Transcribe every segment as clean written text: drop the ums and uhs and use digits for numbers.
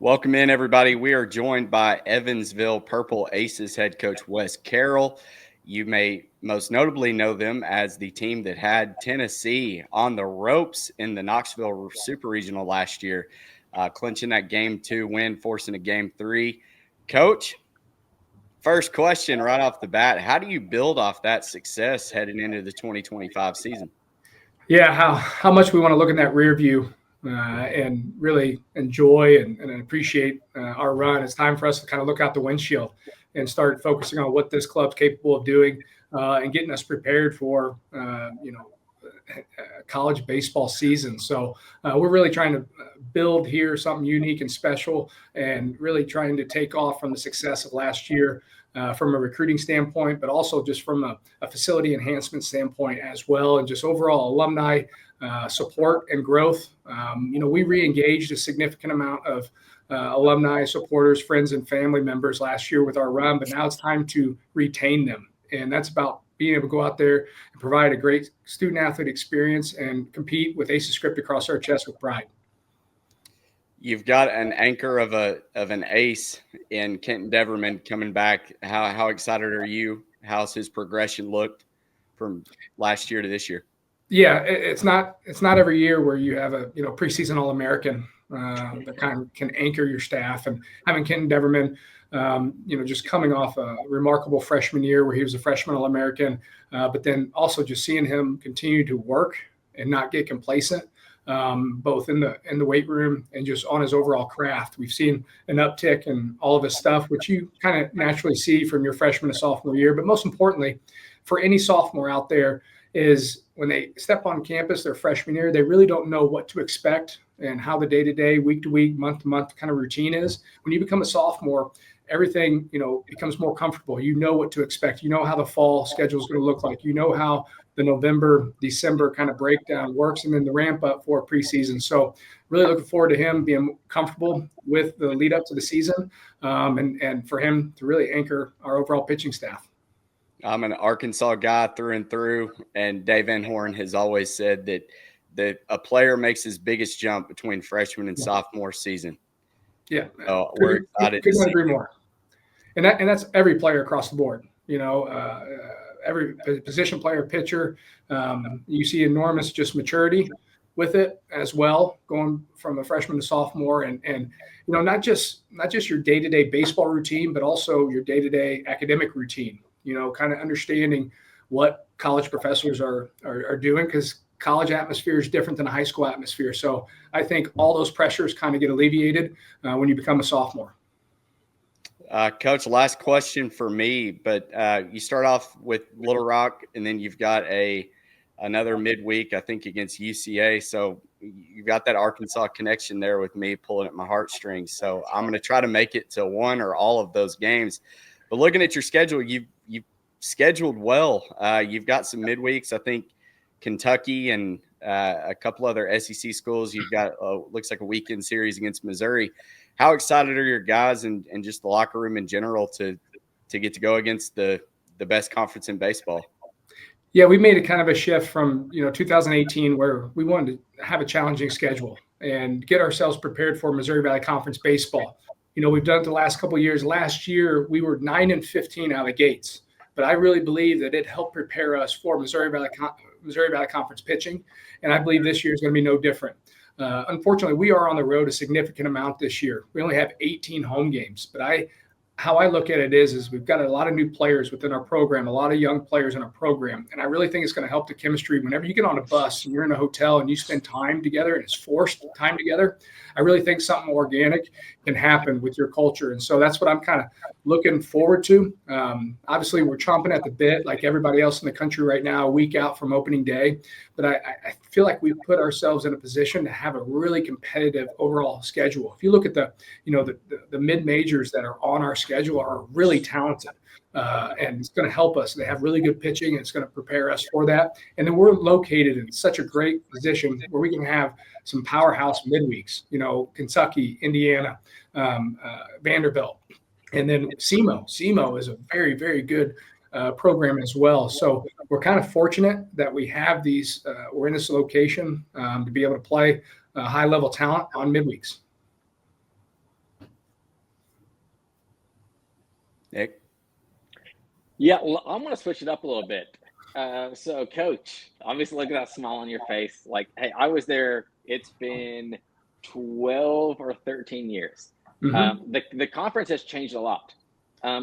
Welcome in, everybody. We are joined by Evansville Purple Aces head coach Wes Carroll. You may most notably know them as the team that had Tennessee on the ropes in the Knoxville Super Regional last year, clinching that Game 2 win, forcing a Game 3. Coach, first question right off the bat, how do you build off that success heading into the 2025 season? Yeah, how much we want to look in that rear view and really enjoy and appreciate our run. It's time for us to kind of look out the windshield and start focusing on what this club's capable of doing and getting us prepared for, college baseball season. So we're really trying to build here something unique and special and really trying to take off from the success of last year from a recruiting standpoint, but also just from a facility enhancement standpoint as well, and just overall alumni support and growth. We re-engaged a significant amount of alumni, supporters, friends, and family members last year with our run, but now it's time to retain them. And that's about being able to go out there and provide a great student-athlete experience and compete with Aces script across our chest with pride. You've got an anchor of an ace in Kenton Deverman coming back. How excited are you? How's his progression looked from last year to this year? Yeah, it's not every year where you have a preseason All-American that kind of can anchor your staff, and having Kenton Deverman, just coming off a remarkable freshman year where he was a freshman All-American, but then also just seeing him continue to work and not get complacent, both in the weight room and just on his overall craft. We've seen an uptick in all of his stuff, which you kind of naturally see from your freshman to sophomore year. But most importantly, for any sophomore out there, is when they step on campus their freshman year, they really don't know what to expect and how the day-to-day, week-to-week, month-to-month kind of routine is. When you become a sophomore, everything, becomes more comfortable. You know what to expect. You know how the fall schedule is going to look like. You know how the November, December kind of breakdown works, and then the ramp up for preseason. So really looking forward to him being comfortable with the lead up to the season and for him to really anchor our overall pitching staff. I'm an Arkansas guy through and through, and Dave Van Horn has always said that a player makes his biggest jump between freshman and sophomore season. Yeah, we're excited. Couldn't agree more. And that's every player across the board. Every position player, pitcher, you see enormous just maturity with it as well, going from a freshman to sophomore, and not just your day-to-day baseball routine, but also your day-to-day academic routine. Kind of understanding what college professors are doing, because college atmosphere is different than a high school atmosphere. So I think all those pressures kind of get alleviated when you become a sophomore. Coach, last question for me, but you start off with Little Rock, and then you've got another midweek, I think, against UCA. So you've got that Arkansas connection there with me pulling at my heartstrings. So I'm going to try to make it to one or all of those games. But looking at your schedule, you've scheduled well. You've got some midweeks. I think Kentucky and a couple other SEC schools. You've got looks like a weekend series against Missouri. How excited are your guys and just the locker room in general to get to go against the best conference in baseball? Yeah, we made a kind of a shift from 2018, where we wanted to have a challenging schedule and get ourselves prepared for Missouri Valley Conference baseball. We've done it the last couple of years. Last year, we were 9-15 out of the gates, but I really believe that it helped prepare us for Missouri Valley Conference pitching, and I believe this year is going to be no different. Unfortunately, we are on the road a significant amount this year. We only have 18 home games, but how I look at it is we've got a lot of new players within our program, a lot of young players in our program. And I really think it's going to help the chemistry. Whenever you get on a bus and you're in a hotel and you spend time together and it's forced time together, I really think something organic can happen with your culture. And so that's what I'm kind of looking forward to. Obviously, we're chomping at the bit like everybody else in the country right now, a week out from opening day. But I feel like we've put ourselves in a position to have a really competitive overall schedule. If you look at the mid-majors that are on our schedule are really talented, and it's going to help us. They have really good pitching, and it's going to prepare us for that. And then we're located in such a great position where we can have some powerhouse midweeks, Kentucky, Indiana, Vanderbilt, and then SEMO. SEMO is a very, very good program as well. So we're kind of fortunate that we have these, we're in this location to be able to play high-level talent on midweeks. Nick? Yeah, well, I'm going to switch it up a little bit. So, Coach, obviously, look at that smile on your face. Like, hey, I was there. It's been 12 or 13 years. The conference has changed a lot.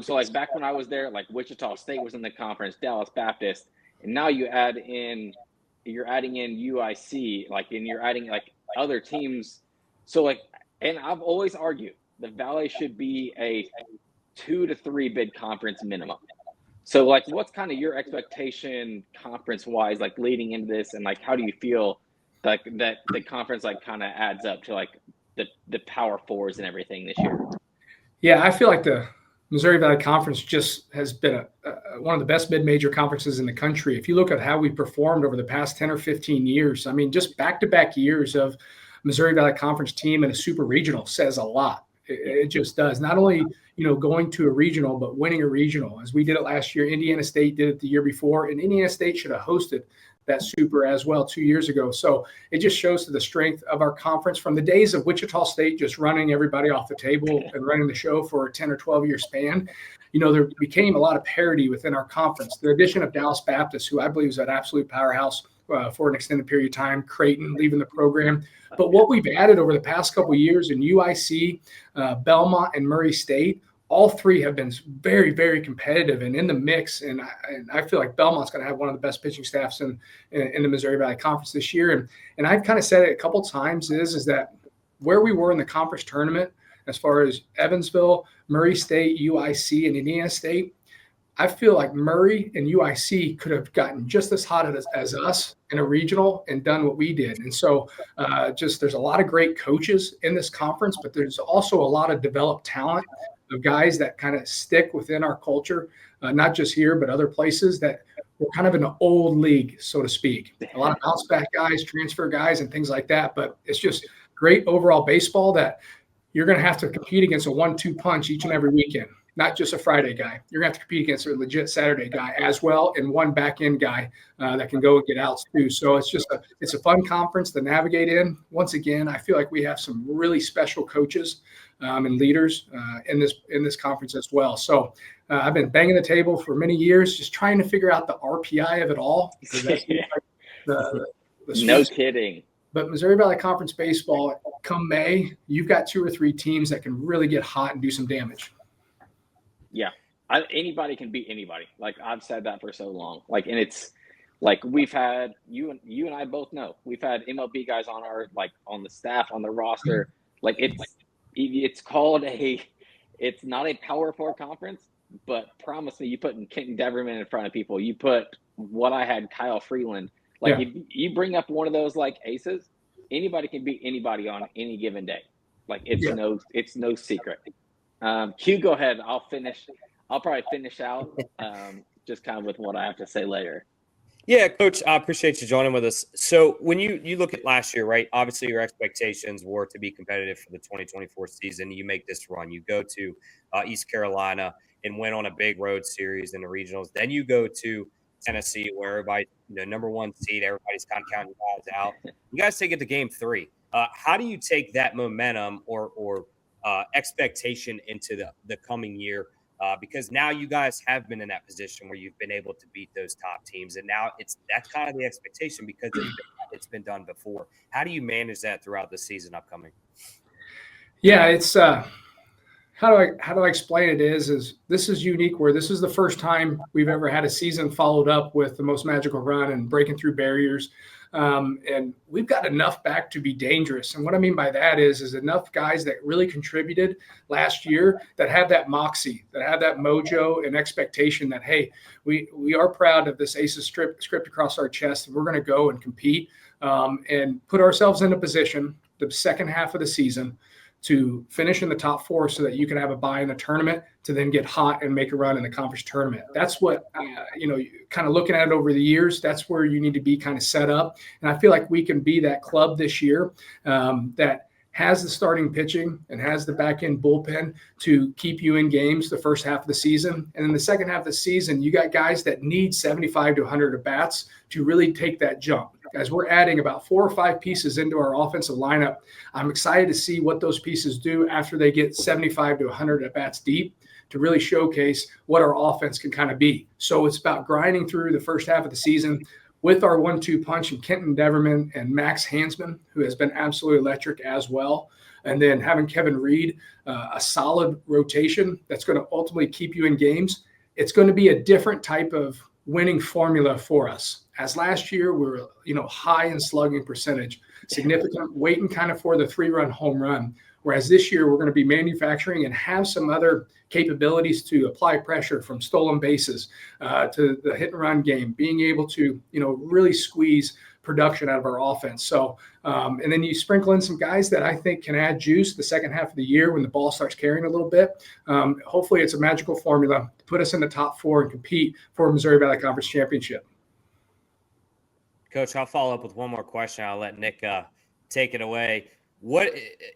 So, like, back when I was there, like, Wichita State was in the conference, Dallas Baptist, and now you're adding in UIC, like, and you're adding, like, other teams. So, like, and I've always argued the Valley should be a 2 to 3 bid conference minimum. So, like, what's kind of your expectation conference-wise, like, leading into this, and, like, how do you feel like that the conference, like, kind of adds up to, like, the Power Fours and everything this year? Yeah, I feel like the Missouri Valley Conference just has been one of the best mid-major conferences in the country. If you look at how we performed over the past 10 or 15 years, I mean, just back-to-back years of Missouri Valley Conference team and a super regional says a lot. It just does. Not only, going to a regional, but winning a regional. As we did it last year, Indiana State did it the year before, and Indiana State should have hosted that super as well 2 years ago. So it just shows to the strength of our conference from the days of Wichita State just running everybody off the table and running the show for a 10 or 12-year span. There became a lot of parity within our conference. The addition of Dallas Baptist, who I believe is an absolute powerhouse for an extended period of time, Creighton leaving the program. But what we've added over the past couple of years in UIC, Belmont, and Murray State, all three have been very, very competitive and in the mix. And I feel like Belmont's going to have one of the best pitching staffs in the Missouri Valley Conference this year. And I've kind of said it a couple times is that where we were in the conference tournament, as far as Evansville, Murray State, UIC, and Indiana State, I feel like Murray and UIC could have gotten just as hot as us in a regional and done what we did. And so there's a lot of great coaches in this conference, but there's also a lot of developed talent of guys that kind of stick within our culture, not just here, but other places that we're kind of in an old league, so to speak. A lot of bounce back guys, transfer guys, and things like that. But it's just great overall baseball that you're going to have to compete against a 1-2 punch each and every weekend. Not just a Friday guy. You're going to have to compete against a legit Saturday guy as well, and one back end guy that can go and get outs too. So it's a fun conference to navigate in. Once again, I feel like we have some really special coaches and leaders in this conference as well. So I've been banging the table for many years, just trying to figure out the RPI of it all. No kidding. But Missouri Valley Conference baseball, come May, you've got 2 or 3 teams that can really get hot and do some damage. Yeah, anybody can beat anybody. Like, I've said that for so long. Like, and it's like we've had you and I both know we've had MLB guys on on the staff, on the roster. Like, it's called it's not a Power 4 conference, but promise me, you put Kenton Deverman in front of people. You put what I had, Kyle Freeland. Like, if you bring up one of those like aces, anybody can beat anybody on any given day. Like, it's no secret. Q, go ahead. I'll probably finish out just kind of with what I have to say later. Yeah, Coach, I appreciate you joining with us. So when you look at last year, right, obviously your expectations were to be competitive for the 2024 season. You make this run. You go to East Carolina and win on a big road series in the regionals. Then you go to Tennessee, where everybody, number 1 seed, everybody's kind of counting you guys out. You guys take it to game 3. How do you take that momentum or expectation into the coming year? Because now you guys have been in that position where you've been able to beat those top teams, and now that's kind of the expectation because it's been done before. How do you manage that throughout the season upcoming? Yeah, it's how do I explain it is this is unique where this is the first time we've ever had a season followed up with the most magical run and breaking through barriers. And we've got enough back to be dangerous. And what I mean by that is enough guys that really contributed last year that have that moxie, that have that mojo and expectation that, hey, we are proud of this Aces script across our chest, and we're going to go and compete and put ourselves in a position the second half of the season to finish in the top 4 so that you can have a bye in the tournament to then get hot and make a run in the conference tournament. That's what, kind of looking at it over the years, that's where you need to be kind of set up. And I feel like we can be that club this year that has the starting pitching and has the back end bullpen to keep you in games the first half of the season. And in the second half of the season, you got guys that need 75 to 100 at bats to really take that jump. As we're adding about 4 or 5 pieces into our offensive lineup, I'm excited to see what those pieces do after they get 75 to 100 at bats deep, to really showcase what our offense can kind of be. So it's about grinding through the first half of the season with our 1-2 punch and Kenton Deverman and Max Hansman, who has been absolutely electric as well. And then having Kevin Reed, a solid rotation that's going to ultimately keep you in games. It's going to be a different type of winning formula for us. As last year, we were, high in slugging percentage, significant, waiting kind of for the 3-run home run. Whereas this year, we're going to be manufacturing and have some other capabilities to apply pressure from stolen bases to the hit and run game, being able to, really squeeze production out of our offense. So, and then you sprinkle in some guys that I think can add juice the second half of the year when the ball starts carrying a little bit. Hopefully it's a magical formula to put us in the top 4 and compete for a Missouri Valley Conference championship. Coach, I'll follow up with one more question. I'll let Nick take it away. What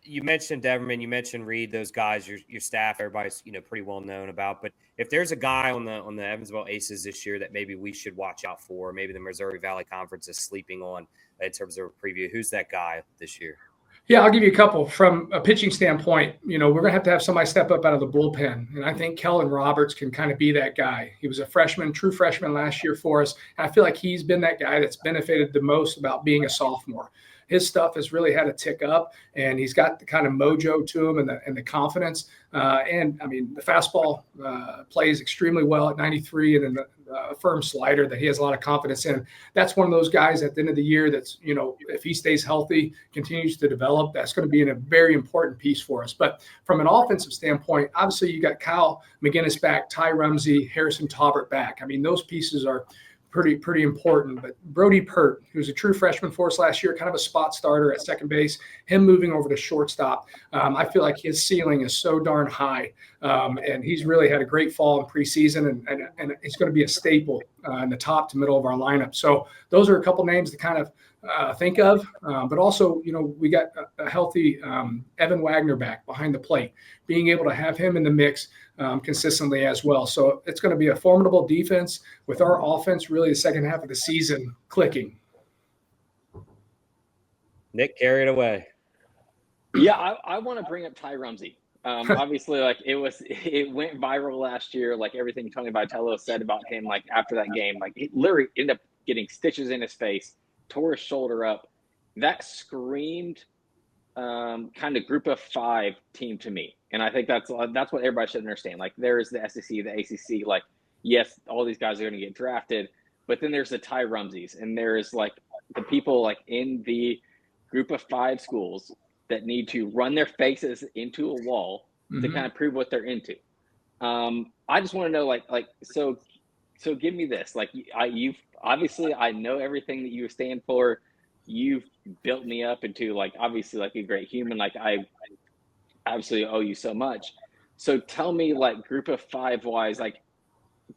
you mentioned, Deverman, you mentioned Reed, those guys, your staff, everybody's pretty well known about. But if there's a guy on the Evansville Aces this year that maybe we should watch out for, maybe the Missouri Valley Conference is sleeping on in terms of a preview, who's that guy this year? Yeah, I'll give you a couple. From a pitching standpoint, we're going to have somebody step up out of the bullpen. And I think Kellen Roberts can kind of be that guy. He was a true freshman last year for us. And I feel like he's been that guy that's benefited the most about being a sophomore. His stuff has really had to tick up, and he's got the kind of mojo to him and the confidence. And I mean, the fastball plays extremely well at 93, and then the firm slider that he has a lot of confidence in. That's one of those guys at the end of the year that's, if he stays healthy, continues to develop, that's going to be a very important piece for us. But from an offensive standpoint, obviously you got Kyle McGinnis back, Ty Rumsey, Harrison Taubert back. I mean, those pieces are pretty important. But Brody Pert, who's a true freshman for us last year, kind of a spot starter at second base, him moving over to shortstop. I feel like his ceiling is so darn high. And he's really had a great fall in preseason, and it's going to be a staple in the top to middle of our lineup. So those are a couple names to kind of think of. But also, we got a healthy Evan Wagner back behind the plate, being able to have him in the mix consistently as well. So it's going to be a formidable defense with our offense really the second half of the season clicking. Nick, carry it away. Yeah, I want to bring up Ty Rumsey. Obviously, it went viral last year, like everything Tony Vitello said about him, like after that game, like it literally ended up getting stitches in his face, tore his shoulder up. That screamed kind of group of 5 team to me. And I think that's what everybody should understand. Like there's the SEC, the ACC, like, yes, all these guys are going to get drafted, but then there's the Ty Rumseys, and there's like the people like in the group of 5 schools that need to run their faces into a wall to kind of prove what they're into. I just want to know, so give me this. Like you've obviously, I know everything that you stand for. You've built me up into obviously a great human. Like I absolutely owe you so much. So tell me, group of 5 wise,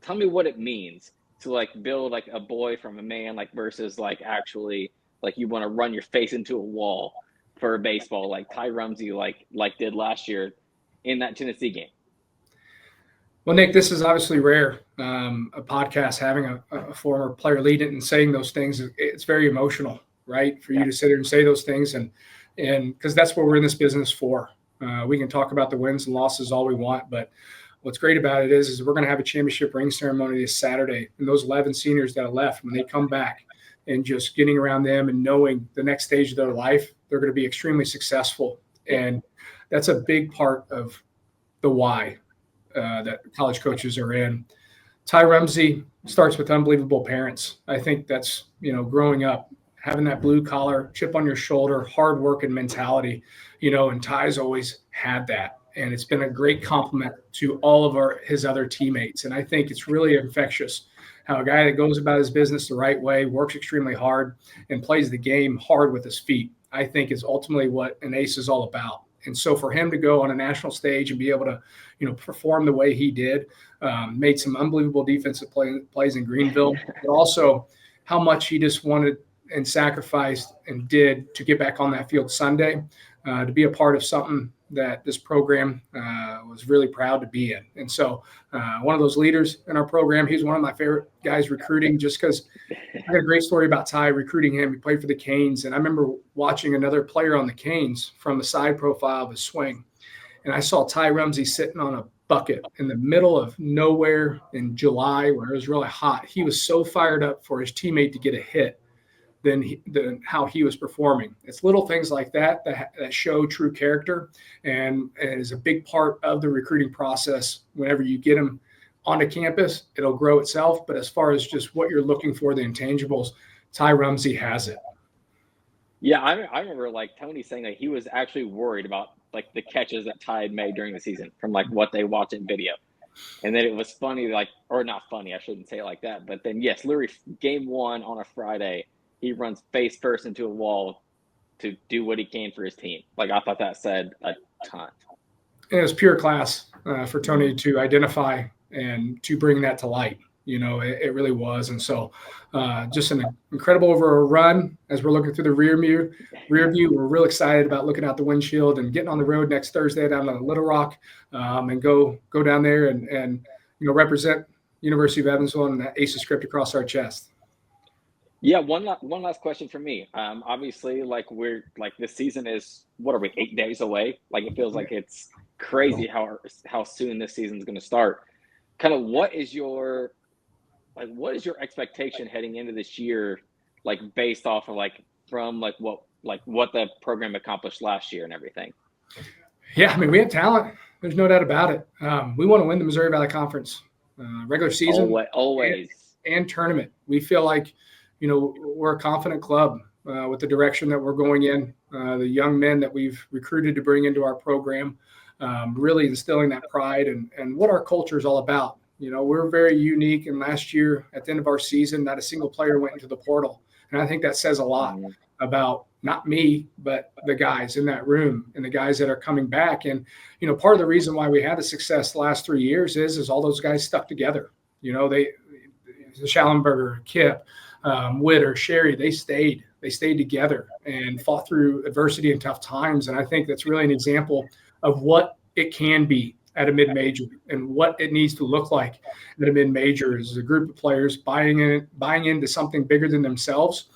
tell me what it means to build a boy from a man, versus actually you want to run your face into a wall for a baseball, like Ty Rumsey did last year in that Tennessee game. Well, Nick, this is obviously rare. A podcast having a former player lead it and saying those things, it's very emotional, right? For you to sit here and say those things, and because that's what we're in this business for. We can talk about the wins and losses all we want, but what's great about it is we're going to have a championship ring ceremony this Saturday, and those 11 seniors that are left, when they come back, and just getting around them and knowing the next stage of their life, they're going to be extremely successful, and that's a big part of the why that college coaches are in. Ty Rumsey starts with unbelievable parents. I think that's, growing up, having that blue collar, chip on your shoulder, hard work and mentality, and Ty's always had that. And it's been a great compliment to all of his other teammates. And I think it's really infectious how a guy that goes about his business the right way, works extremely hard, and plays the game hard with his feet, I think is ultimately what an ace is all about. And so for him to go on a national stage and be able to, perform the way he did, made some unbelievable defensive plays in Greenville, but also how much he just wanted and sacrificed and did to get back on that field Sunday, to be a part of something that this program was really proud to be in. And so one of those leaders in our program, he's one of my favorite guys recruiting, just because I got a great story about Ty recruiting him. He played for the Canes, and I remember watching another player on the Canes from the side profile of his swing. And I saw Ty Rumsey sitting on bucket in the middle of nowhere in July where it was really hot. He was so fired up for his teammate to get a hit than how he was performing. It's little things like that show true character and is a big part of the recruiting process. Whenever you get them onto campus, it'll grow itself. But as far as just what you're looking for, the intangibles, Ty Rumsey has it. Yeah, I remember like Tony saying that he was actually worried about like the catches that Ty had made during the season from like what they watch in video. And then it was funny, like, or not funny, I shouldn't say it like that. But then, yes, literally game 1 on a Friday, he runs face first into a wall to do what he can for his team. Like, I thought that said a ton. And it was pure class for Tony to identify and to bring that to light. You know, it really was. And so just an incredible over run as we're looking through the rear view. We're real excited about looking out the windshield and getting on the road next Thursday down to Little Rock and go down there and you know, represent University of Evansville and that Aces script across our chest. Yeah, one last question for me. Obviously, like we're like this season is, what are we, 8 days away? Like it feels like it's crazy how soon this season is going to start. Kind of what is your expectation heading into this year, like based off of like from like what the program accomplished last year and everything? Yeah, I mean, we have talent. There's no doubt about it. We want to win the Missouri Valley Conference regular season, always, and tournament. We feel like, you know, we're a confident club with the direction that we're going in. The young men that we've recruited to bring into our program, really instilling that pride and what our culture is all about. You know, we're very unique. And last year, at the end of our season, not a single player went into the portal. And I think that says a lot about not me, but the guys in that room and the guys that are coming back. And, you know, part of the reason why we had the success the last 3 years is all those guys stuck together. You know, Schallenberger, Kip, Witter, Sherry, they stayed together and fought through adversity and tough times. And I think that's really an example of what it can be at a mid-major and what it needs to look like at a mid-major is a group of players buying into something bigger than themselves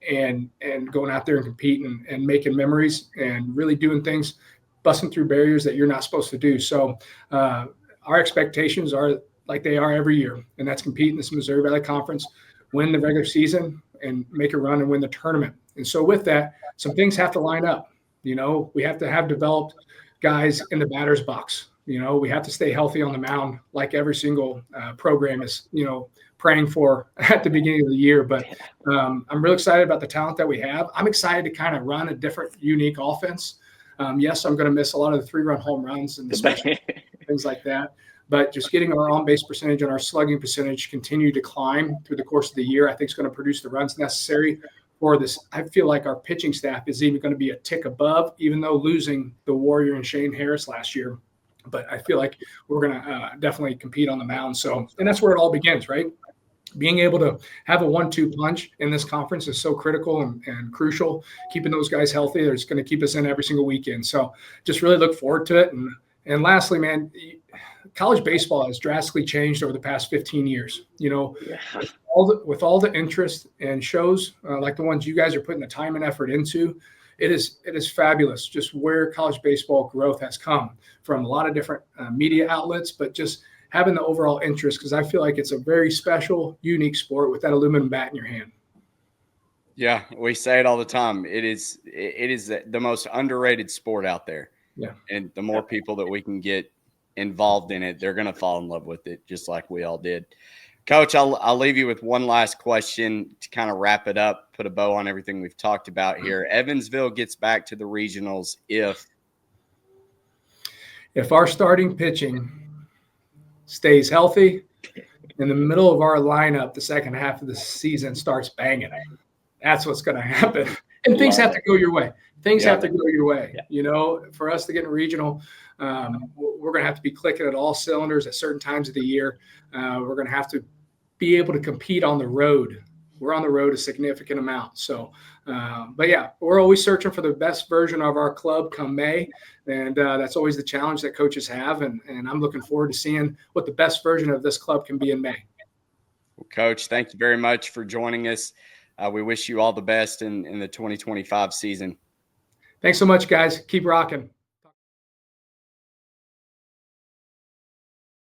and going out there and competing and making memories and really doing things, busting through barriers that you're not supposed to do. So our expectations are like they are every year, and that's compete in this Missouri Valley Conference, win the regular season, and make a run and win the tournament. And so with that, some things have to line up. You know, we have to have developed guys in the batter's box. You know, we have to stay healthy on the mound like every single program is, you know, praying for at the beginning of the year. But I'm really excited about the talent that we have. I'm excited to kind of run a different, unique offense. Yes, I'm going to miss a lot of the 3-run home runs and things like that. But just getting our on-base percentage and our slugging percentage continue to climb through the course of the year, I think is going to produce the runs necessary for this. I feel like our pitching staff is even going to be a tick above, even though losing the Warrior and Shane Harris last year. But I feel like we're going to definitely compete on the mound. So, and that's where it all begins, right? Being able to have a 1-2 punch in this conference is so critical and crucial. Keeping those guys healthy, they're just going to keep us in every single weekend. So just really look forward to it. And lastly, man, college baseball has drastically changed over the past 15 years. You know, with all the interest and shows like the ones you guys are putting the time and effort into, it is fabulous just where college baseball growth has come from a lot of different media outlets, but just having the overall interest, because I feel like it's a very special, unique sport with that aluminum bat in your hand. Yeah, we say it all the time. It is the most underrated sport out there. Yeah. And the more people that we can get involved in it, they're going to fall in love with it, just like we all did. Coach, I'll leave you with one last question to kind of wrap it up, put a bow on everything we've talked about here. Evansville gets back to the regionals if our starting pitching stays healthy in the middle of our lineup, the second half of the season starts banging. That's what's going to happen. And things have to go your way. Have to go your way. Yeah. You know, for us to get in regional, we're going to have to be clicking at all cylinders at certain times of the year. We're going to have to be able to compete on the road. We're on the road a significant amount. So, but yeah, we're always searching for the best version of our club come May. And that's always the challenge that coaches have. And I'm looking forward to seeing what the best version of this club can be in May. Well, Coach, thank you very much for joining us. We wish you all the best in the 2025 season. Thanks so much, guys. Keep rocking.